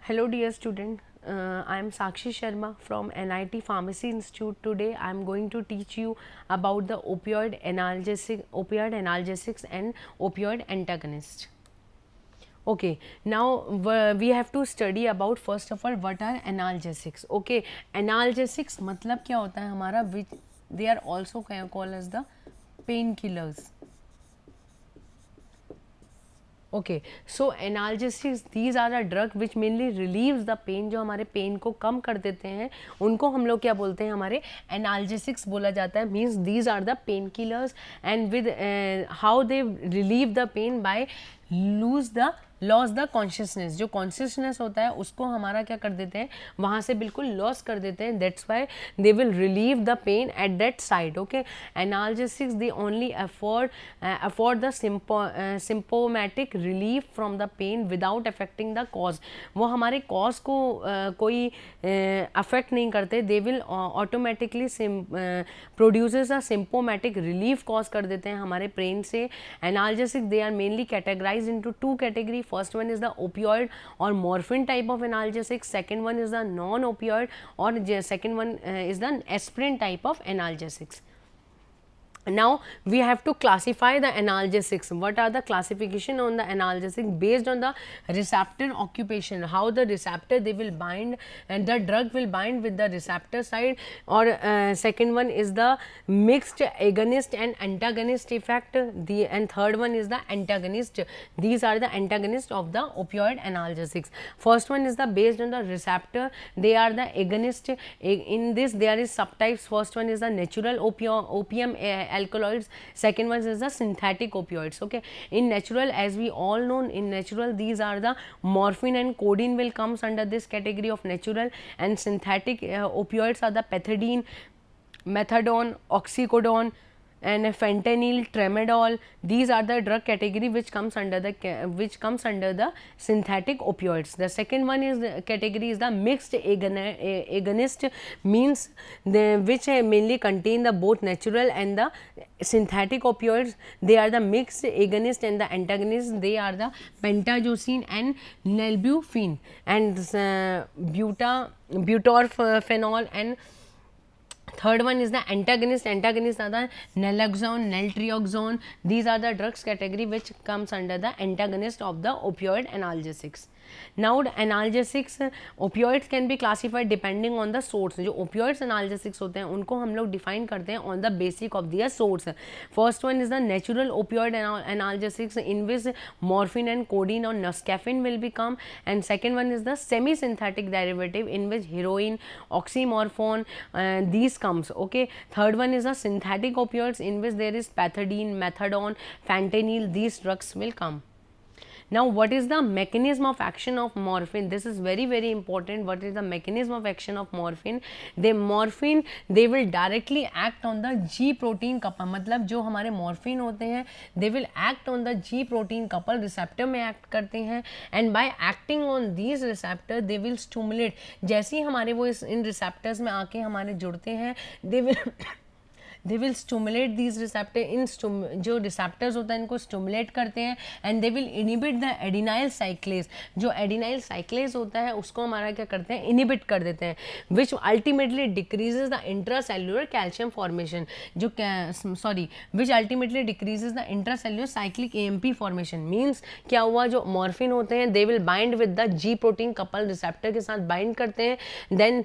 Hello dear student, I am Sakshi Sharma from NIT Pharmacy Institute. Today I am going to teach you about the opioid analgesics and opioid antagonists. Okay, now we have to study about first of all what are analgesics. Okay, analgesics मतलब क्या होता है हमारा, which they are also called as the painkillers. Okay, so analgesics these are a drug which mainly relieves the pain, जो हमारे pen को कम कर देते हैं उनको हम लोग क्या बोलते हैं, हमारे एनाल्जेसिक्स बोला जाता है. Means these are the painkillers and with how they relieve the pain by loss the consciousness. जो कॉन्शियसनेस होता है उसको हमारा क्या कर देते हैं, वहाँ से बिल्कुल लॉस कर देते हैं. That's why they will relieve the pain at that side. Okay, analgesics they only afford the symptomatic relief from the pain without affecting the cause. वो हमारे कॉज को कोई अफेक्ट नहीं करते. They will automatically produces a symptomatic relief cause कर देते हैं हमारे पेन से. Analgesic they are mainly categorize into two category. First one is the opioid or morphine type of analgesic. Second one is the non-opioid or second one is the aspirin type of analgesics. Now we have to classify the analgesics. What are the classification on the analgesic based on the receptor occupation, how the receptor they will bind and the drug will bind with the receptor side. Or second one is the mixed agonist and antagonist effect. And third one is the antagonist. These are the antagonists of the opioid analgesics. First one is the based on the receptor, they are the agonist. In this there is subtypes. First one is the natural opium alkaloids. Second one is the synthetic opioids. Okay, in natural, as we all know, in natural these are the morphine and codeine will comes under this category of natural, and synthetic opioids are the pethidine, methadone, oxycodone and fentanyl, tramadol. These are the drug category which comes under the synthetic opioids. The second one is the category is the mixed agonist, means which mainly contain the both natural and the synthetic opioids. They are the mixed agonist, and the antagonist they are the pentazocine and nalbuphine and butorphanol. And third one is the antagonist. Antagonists are the naloxone, naltrexone. These are the drugs category which comes under the antagonist of the opioid analgesics. Now the analgesics, opioids can be classified depending on the source. जो opioids analgesics होते हैं उनको हम लोग define करते हैं on the basic of their source. First one is the natural opioid analgesics, in which morphine and codeine or noscapine will become. And second one is the semi-synthetic derivative, in which heroin, oxymorphone, these comes. Okay, third one is the synthetic opioids, in which there is pethidine, methadone, fentanyl. These drugs will come. Now what is the mechanism of action of morphine? This is very very important. What is the mechanism of action of morphine? Morphine they will directly act on the G protein couple. मतलब जो हमारे morphine होते हैं they will act on the G protein couple, receptor में act करते हैं, and by acting on these receptor they will stimulate. जैसे ही हमारे वो इन receptors में आके हमारे जुड़ते हैं they will stimulate these receptor. इन जो receptors होता है इनको stimulate करते हैं, and they will inhibit the adenyl cyclase. जो adenyl cyclase होता है उसको हमारा क्या करते हैं, inhibit कर देते हैं, which ultimately decreases the intracellular calcium formation. which ultimately decreases the intracellular cyclic AMP formation. Means क्या हुआ, जो morphine होते हैं they will bind with the G protein couple receptor के साथ bind करते हैं. Then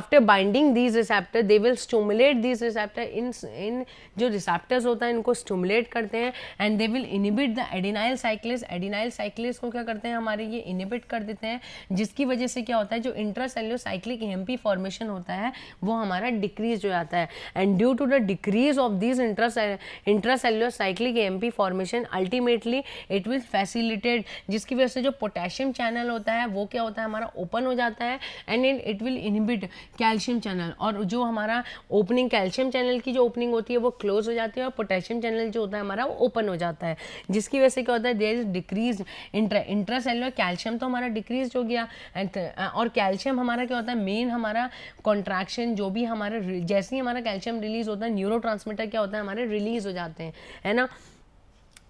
after binding these receptor they will stimulate these receptor. इन जो रिसेप्टर्स होता है इनको स्टिमुलेट करते हैं, and they will inhibit the adenylyl cyclase. Adenylyl cyclase को क्या करते हैं, हमारे ये इनिबिट कर देते हैं, जिसकी वजह से क्या होता है, जो इंट्रासेल्युलर साइक्लिक एएमपी फॉर्मेशन होता है वो हमारा डिक्रीज हो जाता है. And due to the decrease of this intracellular cyclic AMP formation ultimately it will facilitate, जिसकी वजह से जो पोटेशियम चैनल होता है वो क्या होता है, हमारा ओपन हो जाता है, and it will inhibit calcium channel. और जो हमारा ओपनिंग कैल्शियम चैनल की जो ओपनिंग होती है वो क्लोज हो जाती है, और पोटेशियम चैनल जो होता है हमारा वो ओपन हो जाता है, जिसकी वजह से क्या होता है, there is decrease intracellular calcium तो हमारा डिक्रीज हो गया. और कैल्शियम हमारा क्या होता है, मेन हमारा कॉन्ट्रैक्शन जो भी हमारा, जैसे ही हमारा कैल्शियम रिलीज होता है न्यूरोट्रांसमीटर क्या होता है, हमारे रिलीज हो जाते हैं, है ना.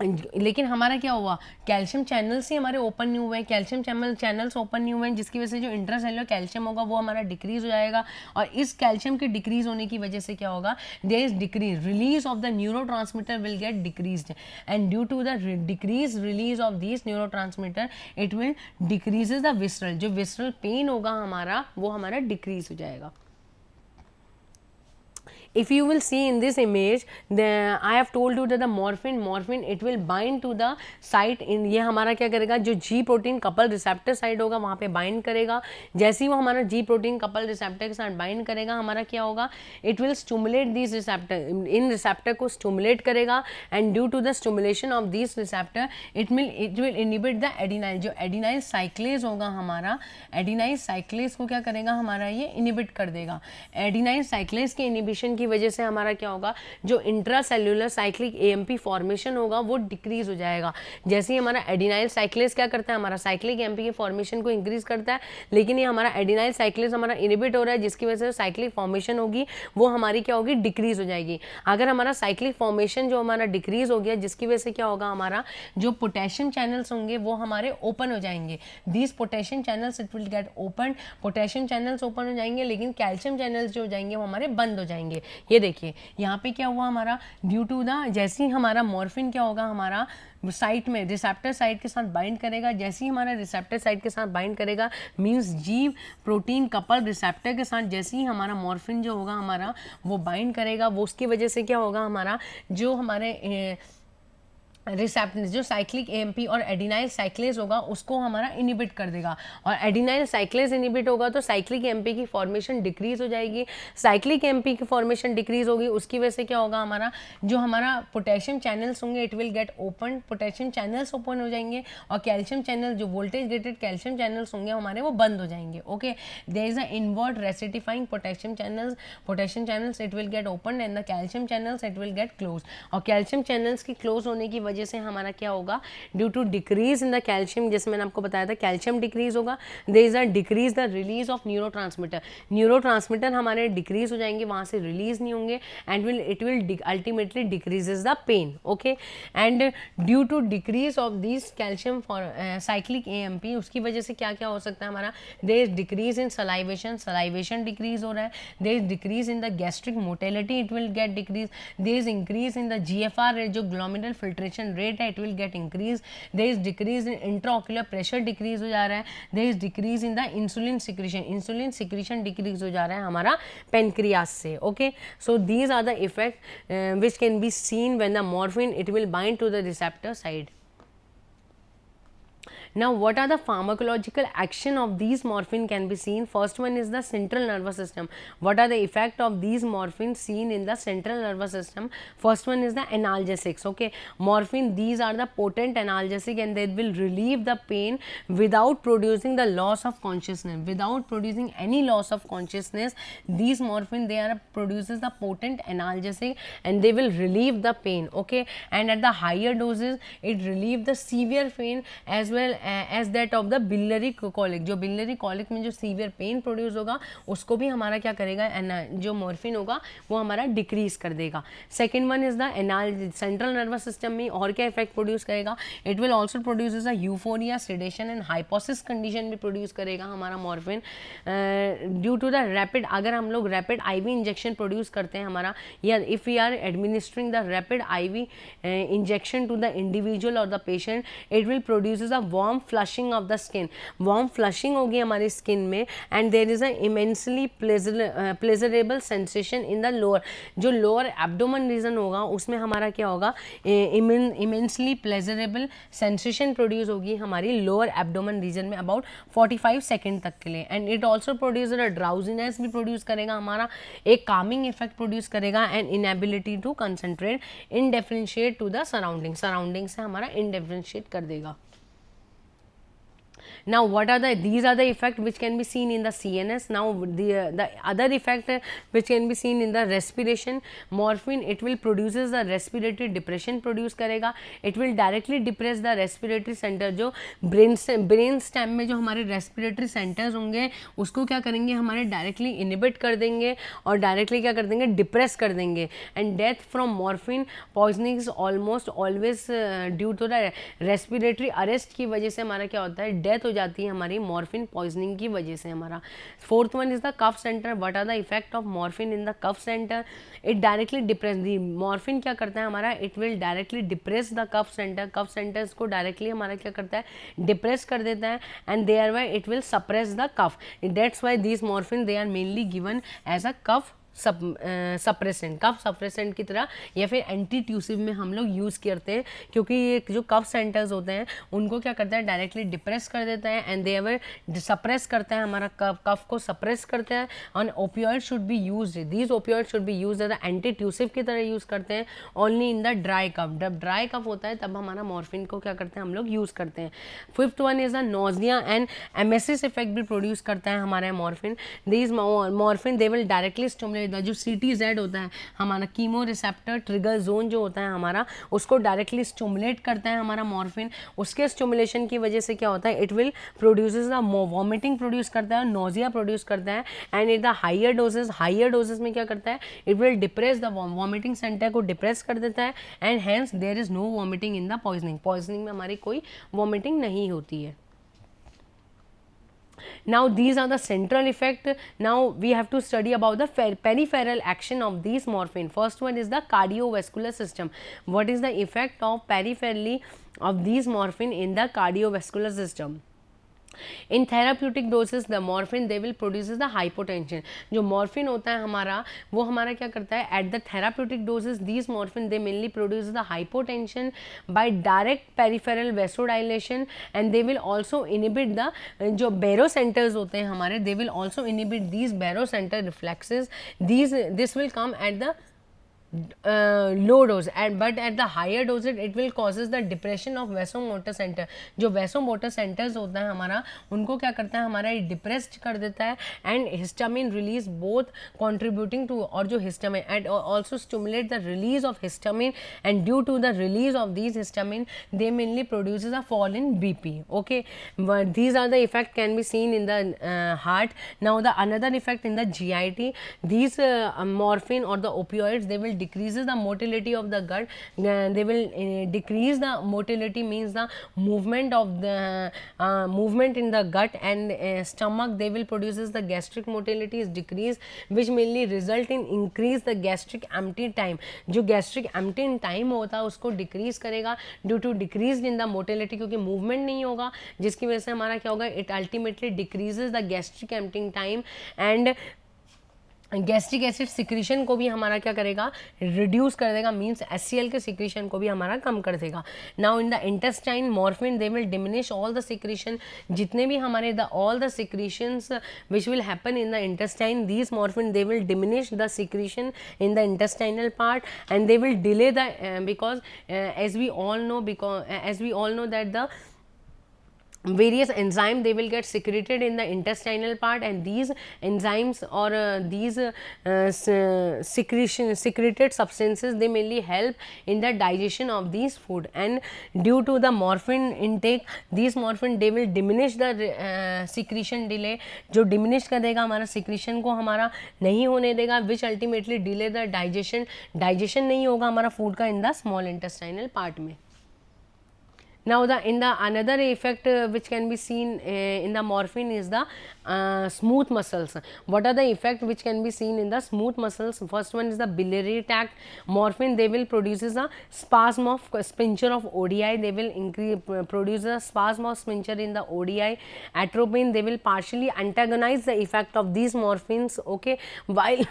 लेकिन हमारा क्या हुआ, कैल्शियम चैनल्स ही हमारे ओपन नहीं हुए हैं, कैल्शियम चैनल्स ओपन नहीं हुए हैं, जिसकी वजह से जो इंट्रासेलुलर कैल्शियम होगा वो हमारा डिक्रीज हो जाएगा। और इस कैल्शियम के डिक्रीज होने की वजह से क्या होगा, there is decrease release of the neurotransmitter will get decreased, and due to the decrease release of this neurotransmitter it will decreases the visceral, जो विसरल पेन होगा हमारा वो हमारा डिक्रीज हो जाएगा। If you will see in this image, I have told you that the morphine it will bind to the site in, ये हमारा क्या करेगा, जो G protein couple receptor side होगा वहाँ पे बाइंड करेगा। जैसे ही वो हमारा G प्रोटीन कपल रिसेप्टर के साथ बाइंड करेगा, हमारा क्या होगा, it will stimulate this receptor, इन रिसेप्टर को स्टिमुलेट करेगा, and due to the stimulation of this receptor it will inhibit the adenyl, जो एडिनाइल साइक्लेज होगा हमारा, एडिनाइल साइक्लेज को क्या करेगा हमारा, ये इनिबिट कर देगा। एडिनाइल साइक्लेज के इनिबिशन की वजह से हमारा क्या होगा, जो इंट्रासेल्युलर साइक्लिक एएमपी फॉर्मेशन होगा वो डिक्रीज हो जाएगा। जैसे ही हमारा एडिनाइल साइक्लेज क्या करता है, हमारा साइक्लिक एएमपी के फॉर्मेशन को इंक्रीज करता है, लेकिन ये हमारा एडिनाइल साइक्लेज हमारा इनिबिट हो रहा है, जिसकी वजह से साइक्लिक फॉर्मेशन होगी वो हमारी क्या होगी, डिक्रीज हो जाएगी। अगर हमारा साइक्लिक फॉर्मेशन जो हमारा डिक्रीज हो गया, जिसकी वजह से क्या होगा, हमारा जो पोटेशियम चैनल्स होंगे वो हमारे ओपन हो जाएंगे। These potassium channels it will get open, potassium channels open हो जाएंगे, लेकिन कैल्शियम चैनल्स जो हो जाएंगे वो हमारे बंद हो जाएंगे। ये देखिए यहाँ पे क्या हुआ हमारा, ड्यू टू द, जैसे ही हमारा मॉर्फिन क्या होगा, हमारा साइट में रिसेप्टर साइट के साथ बाइंड करेगा, जैसे ही हमारा रिसेप्टर साइट के साथ बाइंड करेगा, मींस जी प्रोटीन कपल रिसेप्टर के साथ जैसे ही हमारा मॉर्फिन जो होगा हमारा वो बाइंड करेगा, वो उसकी वजह से क्या होगा, हमारा जो हमारे रिसेप्टर जो साइक्लिक एएमपी और एडिनाइल साइक्लेज होगा उसको हमारा इनिबिट कर देगा, और एडिनाइल साइक्लेज इनिबिट होगा तो साइक्लिक एएमपी की फॉर्मेशन डिक्रीज हो जाएगी। साइक्लिक एएमपी की फॉर्मेशन डिक्रीज होगी, उसकी वजह से क्या होगा, हमारा जो हमारा पोटेशियम चैनल्स होंगे it will get open, potassium channels open हो जाएंगे, और कैल्शियम चैनल जो वोल्टेज रेटेड कैल्शियम चैनल्स होंगे हमारे वो बंद हो जाएंगे। Okay, there is a inward rectifying potassium channels it will get open, and the calcium channels it will gate close, और कैल्शियम चैनल्स की क्लोज होने की वजह से हमारा क्या होगा, due to decrease in the calcium, जैसे मैंने आपको बताया था कैल्शियम डिक्रीज होगा, there is a decrease the release of neurotransmitter हमारे डिक्रीज हो जाएंगे, वहां से रिलीज नहीं होंगे, and it will ultimately decreases the pain. Okay, and due to decrease of this calcium cyclic AMP, उसकी वजह से क्या क्या हो सकता है हमारा, there is decrease in salivation decrease हो रहा है, there is decrease in the gastric motility it will get decrease, there is increase in the GFR जो ग्लोमेरुलर फिल्ट्रेशन रेट है it will get increase, there is decrease in intraocular pressure decrease हो जा रहा है, there is decrease in the insulin secretion decrease हो जा रहा है हमारा पेनक्रियास से। Okay, so these are the effect which can be scene when the morphine it will bind to the receptor side. Now, what are the pharmacological action of these morphine can be seen? First one is the central nervous system. What are the effect of these morphine seen in the central nervous system? First one is the analgesics. Okay, morphine, these are the potent analgesic and they will relieve the pain without producing the loss of consciousness. Without producing any loss of consciousness, these morphine they are produces the potent analgesic and they will relieve the pain. Okay, and at the higher doses, it relieve the severe pain as well as that of the biliary colic, जो biliary colic में जो severe pain produce होगा उसको भी हमारा क्या करेगा, जो मॉर्फिन होगा वो हमारा डिक्रीज कर देगा। Second one is the central nervous system में और क्या इफेक्ट प्रोड्यूस करेगा, it will also produce a euphoria, sedation and hypnosis condition भी प्रोड्यूस करेगा हमारा morphine due to the rapid, अगर हम लोग रैपिड आईवी इंजेक्शन प्रोड्यूस करते हैं हमारा, या if we are administering the rapid IV injection to the individual और the patient, it will produce a warm flushing of the skin, warm flushing होगी हमारी स्किन में, and there is a immensely pleasurable sensation in the lower, जो lower abdomen region होगा उसमें हमारा क्या होगा, इमेंसली प्लेजरेबल सेंसेशन प्रोड्यूस होगी हमारी लोअर एब्डोमेन रीजन में अबाउट 45 सेकेंड तक के लिए, and it also produce a drowsiness भी प्रोड्यूस करेगा हमारा, एक कामिंग इफेक्ट प्रोड्यूस करेगा, and inability to concentrate, indifference to the surrounding से हमारा इनडिफरेंशिएट कर देगा। Now what are these are the effect which can be seen in the CNS. Now the other effect which can be seen in the respiration. Morphine, it will produces the respiratory depression produce करेगा. It will directly depress the respiratory center. जो brain stem में जो हमारे respiratory centers होंगे उसको क्या करेंगे, हमारे directly inhibit कर देंगे और directly क्या कर देंगे, depress कर देंगे. And death from morphine poisoning is almost always due to the respiratory arrest की वजह से हमारा क्या होता है, death हो जाती है हमारी morphine poisoning की वजह से हमारा. Fourth one is the cuff center. What are the effect of morphine in the cuff center? It directly depress the morphine क्या करता है हमारा, it will directly depress the cuff center. Cuff centers को directly हमारा क्या करता है, depress कर देता है and thereby it will suppress the cuff. That's why these morphine they are mainly given as a cuff suppressant, cough suppressant की तरह या फिर एंटी ट्यूसिव में हम लोग यूज़ करते हैं, क्योंकि ये जो कफ सेंटर्स होते हैं उनको क्या करता है, डायरेक्टली डिप्रेस कर देता है एंड देवर सप्रेस करता है, हमारा कफ को सप्रेस करता है. और opioid should be use, these opioid should be use as antitussive की तरह यूज़ करते हैं only in the dry cough. जब ड्राई कफ होता है तब हमारा मॉर्फिन को क्या करते हैं हम लोग यूज़ करते हैं. Fifth one is the nausea and emesis effect भी प्रोड्यूस करता है हमारा morphine. These morphine they will directly stimulate जो CTZ होता है हमारा कीमो रिसेप्टर ट्रिगर जोन जो होता है हमारा, उसको डायरेक्टली स्टिमुलेट करता है हमारा मॉर्फिन. उसके स्टिमुलेशन की वजह से क्या होता है, it will produces the vomiting produce करता है, नोजिया प्रोड्यूस करता है. And in the higher doses में क्या करता है, it will depress the vomiting center को डिप्रेस कर देता है and hence there is no vomiting in the poisoning में हमारी कोई वॉमिटिंग नहीं होती है. Now these are the central effect. Now we have to study about the peripheral action of these morphine. First one is the cardiovascular system. What is the effect of peripherally of these morphine in the cardiovascular system? In therapeutic doses the morphine they will produces the hypotension. जो morphine होता है हमारा वो हमारा क्या करता है, at the therapeutic doses these morphine they mainly produce the hypotension by direct peripheral vasodilation and they will also inhibit the जो बैरो सेंटर्स होते हैं हमारे, they will also inhibit these baro center reflexes. This will come at the low dose but at the higher dosage it will causes the depression of vasomotor center. जो vasomotor centers होता है हमारा उनको क्या करता है हमारा डिप्रेस्ड कर देता है and histamine release both contributing to और जो histamine and also stimulate the release of histamine and due to the release of these histamine they mainly produces a fall in BP. Okay, but these are the effect can be seen in the heart. Now the another effect in the GIT, these morphine or the opioids they will decreases the motility of the gut. They will decrease the motility means the movement of the movement in the gut and stomach. They will produces the gastric motility is decreased which mainly result in increase the gastric empty time. जो gastric empty time होता है उसको decrease करेगा due to decreased in the motility, क्योंकि movement नहीं होगा जिसकी वजह से हमारा क्या होगा, it ultimately decreases the gastric emptying time and gastric acid secretion को भी हमारा क्या करेगा, रिड्यूस कर देगा, मीन्स HCl के सिक्रीशन को भी हमारा कम कर देगा. Now in the intestine morphine they will diminish all the secretion, जितने भी हमारे all the secretions which will happen in the intestine, these morphine they will diminish the secretion in the intestinal part and they will delay the because as we all know that the various enzymes they will get secreted in the intestinal part and these enzymes or these secreted substances they mainly help in the digestion of these food. And due to the morphine intake these morphine they will diminish the secretion delay, जो diminish कर देगा हमारा secretion को हमारा नहीं होने देगा which ultimately delay the digestion नहीं होगा हमारा food का in the small intestinal part में. Now in the another effect which can be seen in the morphine is the smooth muscles. What are the effect which can be seen in the smooth muscles? First one is the biliary tract. Morphine they will produces a spasm of sphincter of ODI. They will produce a spasm of sphincter in the ODI. Atropine they will partially antagonize the effect of these morphines. Okay, while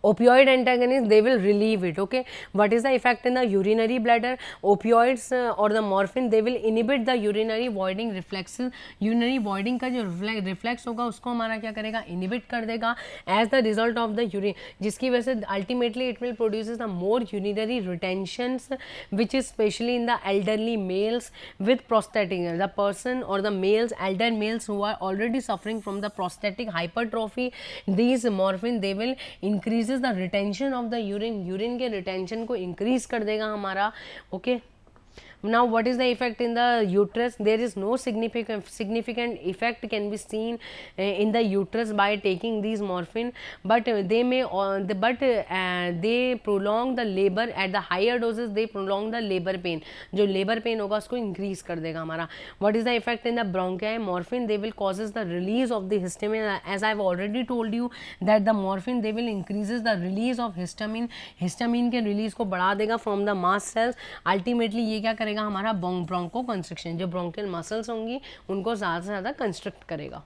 Opioid antagonists, they will relieve it. Okay, what is the effect in the urinary bladder? Opioids or the morphine, they will inhibit the urinary voiding reflexes. urinary voiding का जो reflex होगा उसको हमारा क्या करेगा, inhibit कर देगा as the result of the urine, जिसकी वजह से ultimately it will produces the more urinary retentions, which is especially in the elderly males with prostatic, the person or the males, elder males who are already suffering from the prostatic hypertrophy. These morphine, they will increases the retention of the urine के retention को increase कर देगा हमारा. Okay, now what is the effect in the uterus? There is no significant effect can be seen in the uterus by taking these morphine, but they may they prolong the labor at the higher doses. They prolong the labor pain, जो labor pain होगा उसको increase कर देगा हमारा. What is the effect in the bronchi? Morphine, they will causes the release of the histamine, as I have already told you that the morphine, they will increases the release of histamine. Histamine के release को बढ़ा देगा from the mast cells. Ultimately ये क्या करेगा हमारा Bronco construction, जो bronchial muscles होंगी उनको ज़्यादा से ज़्यादा कंस्ट्रक्ट करेगा.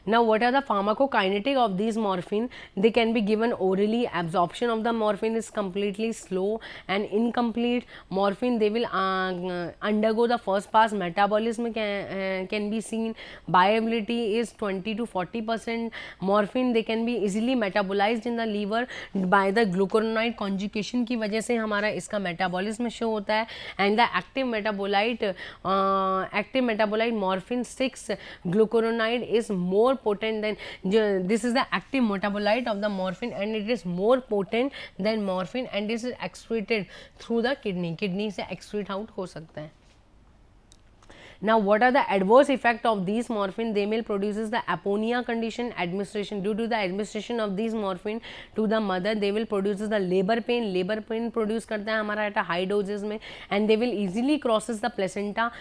Now, what are the pharmacokinetic of these morphine? They can be given orally. Absorption of the morphine is completely slow and incomplete. Morphine, they will undergo the first pass metabolism can be seen. Viability is 20 to 40%. Morphine, they can be easily metabolized in the liver by the glucuronide conjugation की वजह से हमारा इसका metabolism show होता है. And the active metabolite morphine 6 glucuronide is more potent than, this is the active metabolite of the morphine and it is more potent than morphine and this is excreted through the kidney से excrete out हो सकता है. Now, what are the adverse effect of these morphine? They will produces the aponia condition. Administration, due to the administration of these morphine to the mother, they will produces the labor pain. Labor pain produce करता है हमारा at a high doses में, and they will easily crosses the placenta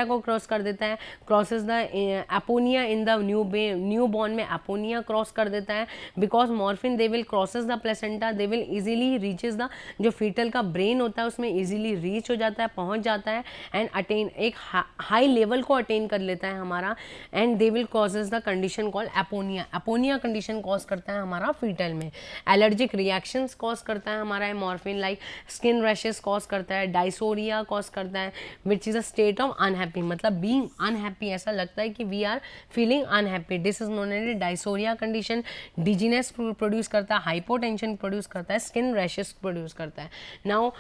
को cross कर देता है. Crosses the aponia in the newborn में aponia cross कर देता है. Because morphine, they will crosses the placenta, they will easily reaches the, जो fetal का brain होता है उसमें easily reach हो जाता है, पहुँच जाता है and अटेन, एक हाई लेवल को अटेन कर लेता है हमारा. And they will causes the condition call apnoea. Apnoea condition cause करता है हमारा फीटल में. एलर्जिक रिएक्शंस कॉज करता है हमारा morphine, like skin rashes cause करता है, डाइसोरिया कॉज करता है, which is a state of unhappy, मतलब बीइंग अनहैप्पी, ऐसा लगता है कि we are feeling unhappy. This is known as dysphoria condition. Dizziness produce करता है, हाइपोटेंशन प्रोड्यूस करता है, स्किन रैशेस प्रोड्यूस करता है. Now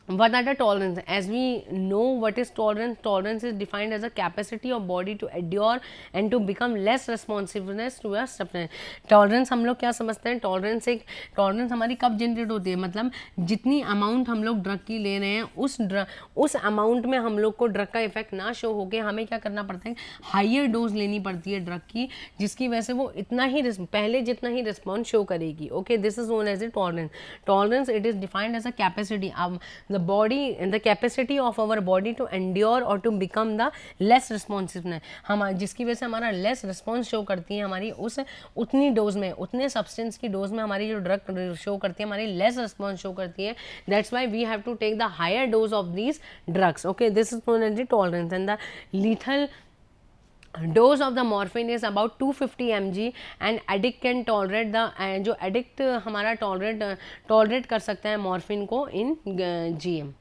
what are the tolerance? As we know what is tolerance, tolerance is defined as a capacity of body to endure and to become less responsiveness to a substance. tolerance हम लोग क्या समझते हैं? tolerance हमारी कब generate होती है, मतलब जितनी अमाउंट हम लोग ड्रग की ले रहे हैं उस अमाउंट में हम लोग को ड्रग का इफेक्ट ना शो होके हमें क्या करना पड़ता है, हाइयर डोज लेनी पड़ती है ड्रग की, जिसकी वजह से वो इतना ही पहले जितना ही रिस्पॉन्स शो करेगी. ओके, this is known as a tolerance. Tolerance, it is defined as a capacity, the body and the capacity of our body to endure or to become the less responsiveness, हम जिसकी वजह से हमारा less response show करती है हमारी उतनी dose में, उतने सब्सटेंस की डोज में हमारी जो ड्रग शो करती है हमारी less response शो करती है. That's why we have to take the higher dose of these drugs. Okay, this is known as the tolerance. And the lethal dose of the morphine is about 250 mg and addict can tolerate the, जो addict हमारा tolerate कर सकता है morphine को in GM.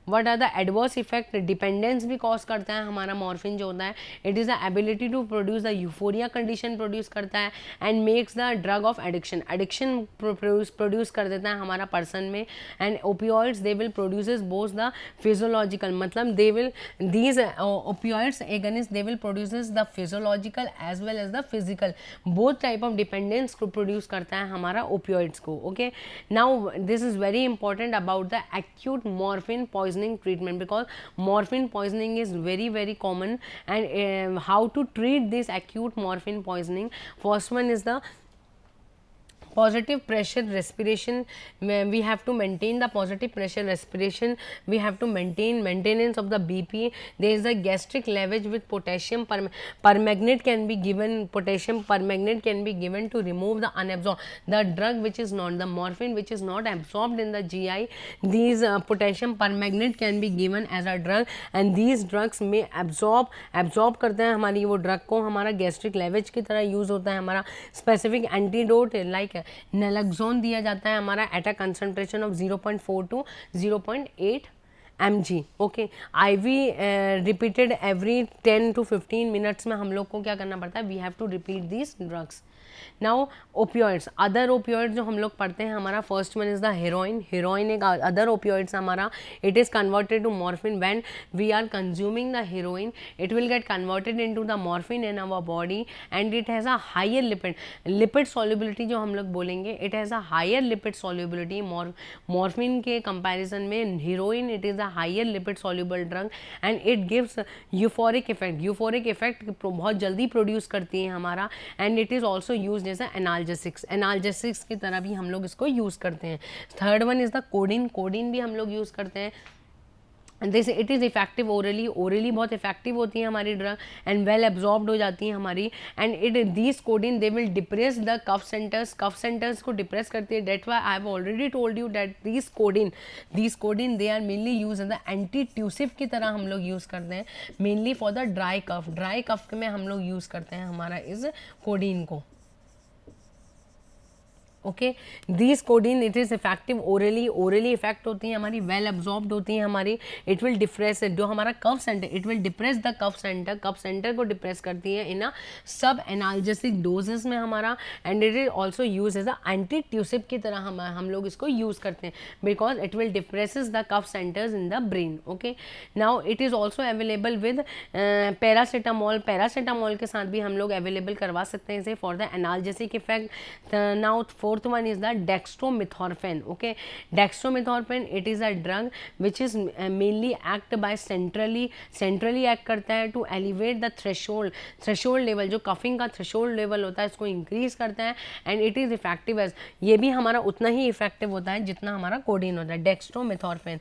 What are the adverse effect? Dependence भी cause करता है हमारा मॉर्फिन जो होता है. It is the ability to produce the euphoria condition produce करता है and makes the drug of addiction. Addiction produce कर देता है हमारा पर्सन में. And opioids, they will produces both the physiological, मतलब they will these opioids agonist, they will produces the physiological as well as the physical, both type of dependence को produce करता है हमारा ओपियोइड्स को. Okay, now this is very important about the acute morphine poisoning treatment, because morphine poisoning is very common. And how to treat this acute morphine poisoning? First one is the positive pressure respiration, we have to maintain the positive pressure respiration, we have to maintenance of the BP. There is a gastric lavage with potassium permanganate can be given, potassium permanganate can be given to remove the unabsorbed, the drug which is not, the morphine which is not absorbed in the GI, these potassium permanganate can be given as a drug, and these drugs may absorb करते हैं हमारी वो drug को, हमारा gastric lavage की तरह use होता है। हमारा स्पेसिफिक एंटीडोट लाइक नैलोक्सोन दिया जाता है हमारा at a concentration of 0.4 to 0.8 mg। Okay, IV repeated every 10 to 15 minutes में हम लोग को क्या करना पड़ता है, we have to repeat these drugs. Now opioids, other opioids जो हम लोग पढ़ते हैं हमारा, first one is the heroin एक अदर ओपियोइड्स हमारा, it is converted to morphine when we are consuming the heroin, it will get converted into the morphine in our body and it has a higher lipid solubility जो हम लोग बोलेंगे, it has a higher lipid solubility morphine के comparison में heroin it is a higher lipid soluble drug and it gives euphoric effect बहुत जल्दी produce करती है हमारा, and it is also use जैसा एनाल्जेसिक्स की तरह भी हम लोग इसको यूज़ करते हैं। Third one is the codeine भी हम लोग यूज़ करते हैं। This it is effective orally बहुत इफेक्टिव होती है हमारी ड्रग एंड वेल एब्जॉर्ब्ड हो जाती है हमारी, and it these codeine they will depress the cough centers को डिप्रेस करती है। That why I have already told you that these codeine they are mainly use as the antitussive की तरह हम लोग यूज़ करते हैं, mainly for the dry cough में हम लोग यूज़ करते हैं हमारा इस कोडिन को। Okay, these coding it is effective orally effect होती है हमारी, वेल एब्जॉर्ब्ड होती है हमारी, इट विल डिप्रेस जो हमारा cough center, it will depress the cough center को डिप्रेस करती है in a sub analgesic doses में हमारा, and it is also use as a antitussive की तरह हम लोग इसको यूज़ करते हैं because it will depresses the cough centers in the brain. Okay, now it is also available with paracetamol के साथ भी हम लोग अवेलेबल करवा सकते हैं इसे for the analgesic effect. Now fourth one is the dextromethorphan. Okay, dextromethorphan it is a drug which is mainly act by centrally act करता है to elevate the threshold level, जो कफिंग का threshold level होता है इसको increase करता है, and it is effective as, ये भी हमारा उतना ही इफेक्टिव होता है जितना हमारा कोडिन होता है। डेक्स्ट्रोमेथॉर्फेन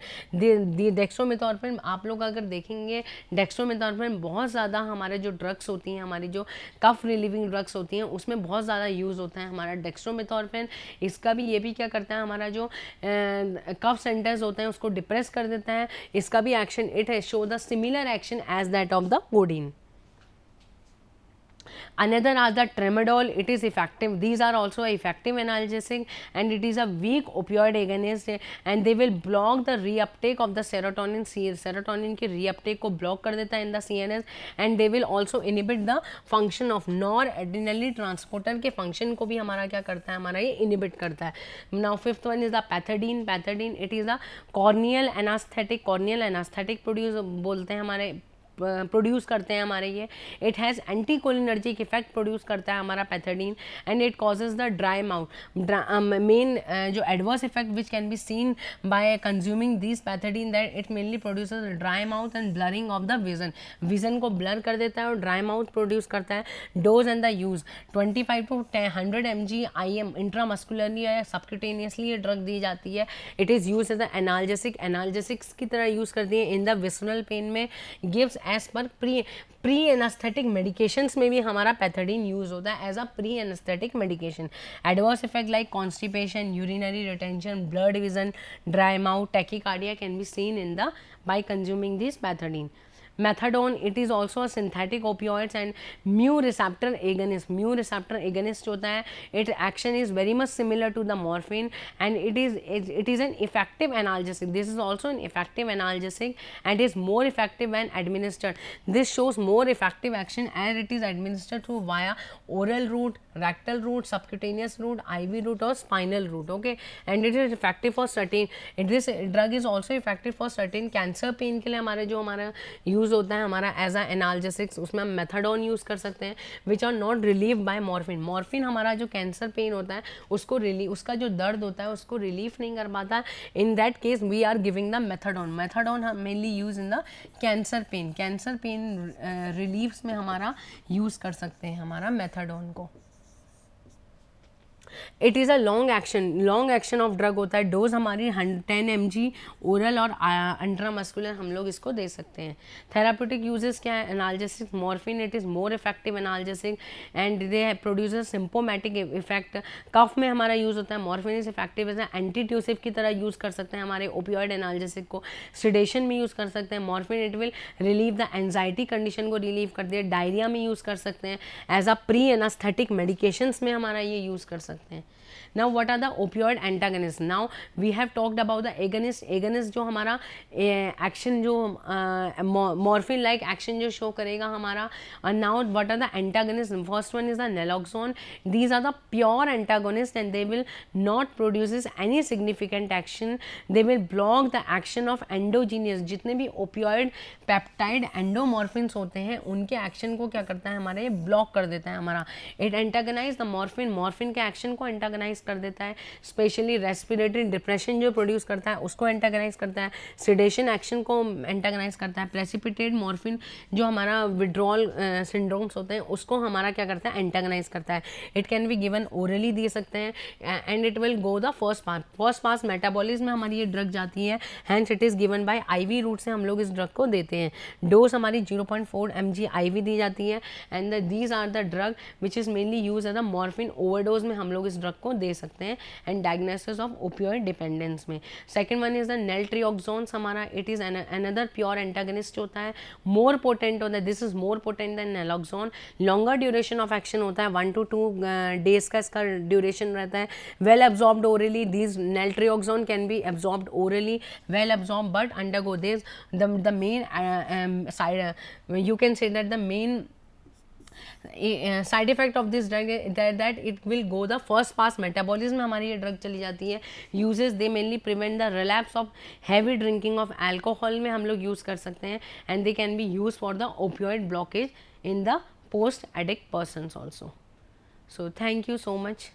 आप लोग अगर देखेंगे, डेक्स्ट्रोमेथॉर्फेन बहुत ज़्यादा हमारे जो ड्रग्स होती हैं, हमारी जो कफ रिलीविंग ड्रग्स होती हैं उसमें बहुत ज़्यादा यूज़ होता है हमारा डेक्स्ट्रोमेथॉर्फेन। इसका भी, ये भी क्या करता है, हमारा जो कफ सेंटर्स होते हैं उसको डिप्रेस कर देता है। इसका भी एक्शन इट है show the similar action as that of the codeine. Another are the tramadol, it is effective, these are also effective analgesic and it is a weak opioid agonist and they will block the reuptake of the serotonin के reuptake को block कर देता है in the CNS and they will also inhibit the function of noradrenaline transporter के function को भी हमारा क्या करता है, हमारा ये inhibit करता है। Now fifth one is the पैथेडीन it is a corneal anesthetic produce बोलते हैं हमारे प्रोड्यूस करते हैं हमारे ये, it has anti cholinergic effect produce करता है हमारा pethidine and it causes the dry mouth. Main जो adverse effect which can be seen by consuming this pethidine that it mainly produces dry mouth and blurring of the vision को blur कर देता है और dry mouth produce करता है। Dose and the use 25 to 100 mg IM intramuscularly या subcutaneously ये drug दी जाती है। It is use as analgesics की तरह यूज़ करती है इन द विसरल पेन में, gives as per pre anaesthetic medications में भी हमारा पैथेडीन यूज होता है as a pre anaesthetic medication. Adverse effect like constipation, urinary retention, blurred vision, dry mouth, tachycardia can be seen in the by consuming this pethidine. Methadone, it is also a synthetic opioids and mu receptor agonist होता है। Its action is very much similar to the morphine and it is an effective analgesic. This is also an effective analgesic and is more effective when administered. This shows more effective action as it is administered through via oral route, rectal route, subcutaneous route, IV route or spinal route. Okay, and it is effective for certain. This drug is also effective for certain cancer pain के लिए हमारे जो हमारा use होता है हमारा as a analgesics, उसमें हम मेथाडोन यूज़ कर सकते हैं which are not relieve by morphine हमारा जो कैंसर पेन होता है उसको उसका जो दर्द होता है उसको रिलीफ नहीं कर पाता। In that case we are giving the methadone हम mainly use in the cancer pain relieves में हमारा यूज़ कर सकते हैं हमारा मेथाडोन को। It is a long action of drug होता है। डोज हमारी 10 mg ओरल और इंट्रामस्कुलर हम लोग इसको दे सकते हैं। थेराप्यूटिक यूजेस क्या है? Analgesic morphine, it is more effective analgesic and they produce symptomatic effect. Cough में हमारा यूज़ होता है। Morphine is effective as antitussive की तरह यूज़ कर सकते हैं हमारे ओपियोइड एनाल्जेसिक को। सिडेशन में यूज़ कर सकते हैं। Morphine it will relieve the anxiety condition को रिलीव कर दिया। डायरिया में यूज़ कर सकते हैं। As a pre anaesthetic medications में हमारा ये यूज़ कर सकते हैं। Now what are the opioid antagonists? Now we have talked about the agonist जो हमारा एक्शन जो मॉर्फिन लाइक एक्शन जो शो करेगा हमारा। and now what are the antagonists? First one is the naloxone. These are the pure antagonists and they will not produces any significant action. They will block the action of endogenous, जितने भी opioid peptide एंडोमॉर्फिन्स होते हैं उनके action को क्या करता है हमारा, ये ब्लॉक कर देता है हमारा। इट एंटागनाइज द मॉर्फिन के एक्शन को एंटागनाइज कर देता है। स्पेशली रेस्पिरेटरी डिप्रेशन जो प्रोड्यूस करता है उसको एंटागनाइज करता है। सिडेशन एक्शन को एंटागनाइज करता है। प्रेसिपिटेट मॉर्फिन जो हमारा विड्रॉल सिंड्रोम्स होते हैं उसको हमारा क्या करता है, एंटागनाइज करता है। It can be given orally दे सकते हैं and it will go the first pass metabolism में हमारी ये ड्रग जाती है। Hence it is given by IV route से हम लोग इस ड्रग को देते हैं। डोज हमारी 0.4 mg IV दी जाती है and these are the drug which is mainly use as a morphine overdose में हम लोग इस ड्रग को दे सकते हैं and diagnosis of opioid dependence में। Second one is the naltrexones हमारा, it is another pure antagonist होता है। मोर पोटेंट होता है, this is more potent than naloxone. Longer duration of action होता है, 1 to 2 डेज का इसका ड्यूरेशन रहता है। Well absorbed orally, these naltrexone can be absorbed orally, well absorbed but undergo this the main you can say that the main side effect of this drug that it will go the first pass metabolism में हमारी ये drug चली जाती है। Uses they mainly prevent the relapse of heavy drinking of alcohol में हम लोग use कर सकते हैं and they can be use for the opioid blockage in the post addict persons also. So thank you so much.